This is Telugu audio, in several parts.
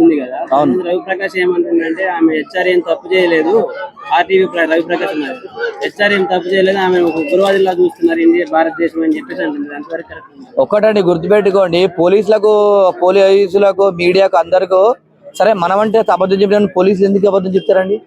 ఉంది కదా, రవిప్రకాష్ ఏమంటుందంటే ఆమె హెచ్ఆర్ ఏం తప్పు చేయలేదు. ఆర్టీవీ రవిప్రకాష్ ఉన్నారు, హెచ్ఆర్ ఏం తప్పు చేయలేదు, ఆమె ఒక ఉగ్రవాదిలా చూస్తున్నారు ఇండియా భారతదేశం అని చెప్పేసి అంటుంది. అంతవరకు కరెక్ట్. ఒక్కటండి గుర్తుపెట్టుకోండి, పోలీసులకు మీడియాకు అందరికీ సరే మనమంటే అబద్ధం చెప్పిన పోలీసులు ఎందుకు అబద్ధం చెప్తారండి?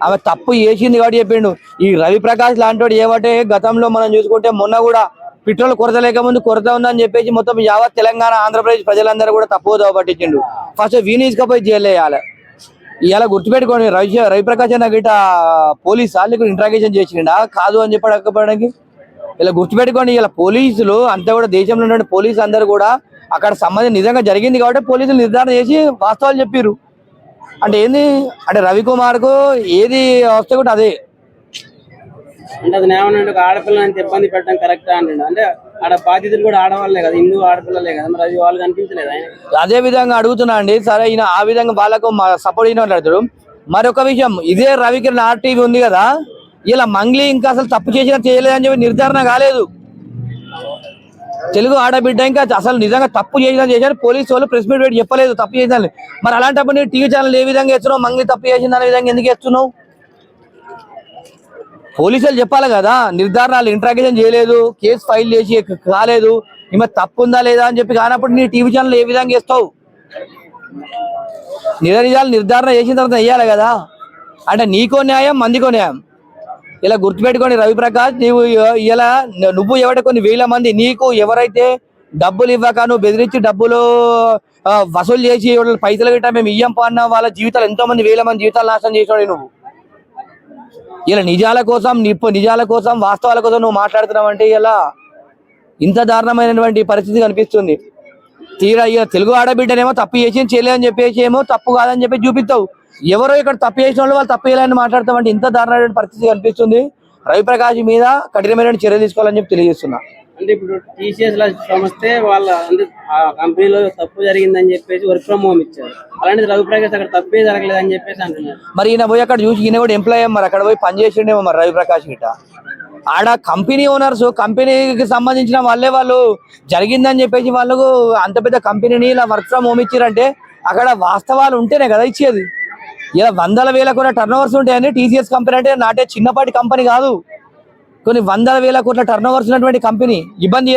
ఆమె తప్పు చేసింది కాబట్టి చెప్పిండు. ఈ రవిప్రకాష్ లాంటి ఏమంటే గతంలో మనం చూసుకుంటే మొన్న కూడా పెట్రోల్ కొరత లేకముందు కొరత ఉందని చెప్పేసి మొత్తం యావత్ తెలంగాణ ఆంధ్రప్రదేశ్ ప్రజలందరూ కూడా తప్పుదో పట్టించిండు. ఫస్ట్ వీనీసుకపోయి జైలు వేయాలి. ఇలా గుర్తుపెట్టుకోండి, రవిప్రకాష్ అన్న గిట్ట పోలీసు వాళ్ళకి ఇంట్రాగేషన్ చేసిండా కాదు అని చెప్పడానికి ఇలా గుర్తుపెట్టుకోండి. ఇలా పోలీసులు అంతా కూడా దేశంలో ఉన్న పోలీసులు అందరూ కూడా అక్కడ సంబంధం నిజంగా జరిగింది కాబట్టి పోలీసులు నిర్ధారణ చేసి వాస్తవాలు చెప్పారు. అంటే ఏంది అంటే రవికుమార్కు ఏది వస్తే కూడా అదే అంటే అది ఏమన్నా ఆడపిల్లని ఇబ్బంది పెట్టడం కరెక్టా అంటాడు. అంటే ఆడ బాధితులు కూడా ఆడవాళ్ళే కదా, హిందూ ఆడపిల్లలే కదా, మరి వాళ్ళు కనిపించలేదు ఆయన. అదే విధంగా అడుగుతున్నా అండి. సరే ఈయన ఆ విధంగా వాళ్ళకు సపోర్ట్ అయిన మాట్లాడతాడు. మరొక విషయం, ఇదే రవికిరణ్ ఆర్టీవీ ఉంది కదా, ఇలా మంగ్లీ ఇంకా అసలు తప్పు చేసినా చేయలేదని చెప్పి నిర్ధారణ కాలేదు. తెలుగు ఆడబిడ్డ ఇంకా అసలు నిజంగా తప్పు చేశారు పోలీసు వాళ్ళు ప్రెస్ మీట్ పెట్టి చెప్పలేదు తప్పు చేశాను. మరి అలాంటప్పుడు నీ టీవీ ఛానల్ ఏ విధంగా వేస్తున్నావు? మంగ్లీ తప్పు చేసింది అనే విధంగా ఎందుకు వేస్తున్నావు? పోలీసులు చెప్పాలి కదా, నిర్ధారణ ఇంట్రాగేషన్ చేయలేదు, కేసు ఫైల్ చేసి కాలేదు, ఈమె తప్పు ఉందా లేదా అని చెప్పి కానప్పుడు నీ టీవీ ఛానల్ ఏ విధంగా వేస్తావు? నిజాలు నిర్ధారణ చేసిన తర్వాత వేయాలి కదా. అంటే నీకో న్యాయం మందికో న్యాయం. ఇలా గుర్తుపెట్టుకోండి, రవిప్రకాష్ నువ్వు ఎవడ కొన్ని వేల మంది నీకు ఎవరైతే డబ్బులు ఇవ్వక నువ్వు బెదిరించి డబ్బులు వసూలు చేసి పైసలు గిట్ట మేము ఇయ్యం పన్న వాళ్ళ జీవితాలు ఎంతో మంది వేల మంది జీవితాలు నాశనం చేసినాడు నువ్వు. ఇలా నిజాల కోసం వాస్తవాల కోసం నువ్వు మాట్లాడుతున్నావు అంటే ఇలా ఇంత దారుణమైనటువంటి పరిస్థితి కనిపిస్తుంది. తీరా ఇక తెలుగు ఆడబిడ్డనేమో తప్పు చేసి చేయలేదని చెప్పేసి ఏమో తప్పు కాదని చెప్పి చూపిస్తావు. ఎవరో ఇక్కడ తప్పు చేసిన వాళ్ళు తప్పు చేయాలని మాట్లాడతామంటే ఇంత దారుణమైన పరిస్థితి కనిపిస్తుంది. రవిప్రకాష్ మీద కఠినమైన చర్య తీసుకోవాలని చెప్పి తెలియజేస్తున్నా. అంటే ఇప్పుడు టీసీఎస్ సంస్థే వాళ్ళ అంటే ఆ కంపెనీలో తప్పు జరిగిందని చెప్పేసి వర్క్ ఫ్రమ్ హోమ్ ఇచ్చారు. అలాంటి రవిప్రకాష్ అక్కడ తప్పే జరగలేదని చెప్పేసి అంటున్నారు. మరి ఈయన పోయి అక్కడ చూసి ఈయన కూడా ఎంప్లాయ్ మరి అక్కడ పోయి పనిచేసిండేమో మరి రవిప్రకాష్ గిట్ట. ఆడ కంపెనీ ఓనర్స్ కంపెనీకి సంబంధించిన వాళ్ళు జరిగిందని చెప్పేసి వాళ్ళకు అంత పెద్ద కంపెనీని ఇలా వర్క్ ఫ్రమ్ హోమ్ ఇచ్చారంటే అక్కడ వాస్తవాలు ఉంటేనే కదా ఇచ్చేది. ఇలా వందల వేల కోట్ల టర్న్ ఓవర్స్ ఉంటాయని టీసీఎస్ కంపెనీ అంటే నాటే చిన్నపాటి కంపెనీ కాదు, కొన్ని వందల వేల కోట్ల టర్న్ ఓవర్స్ ఉన్నటువంటి కంపెనీ. ఇబ్బంది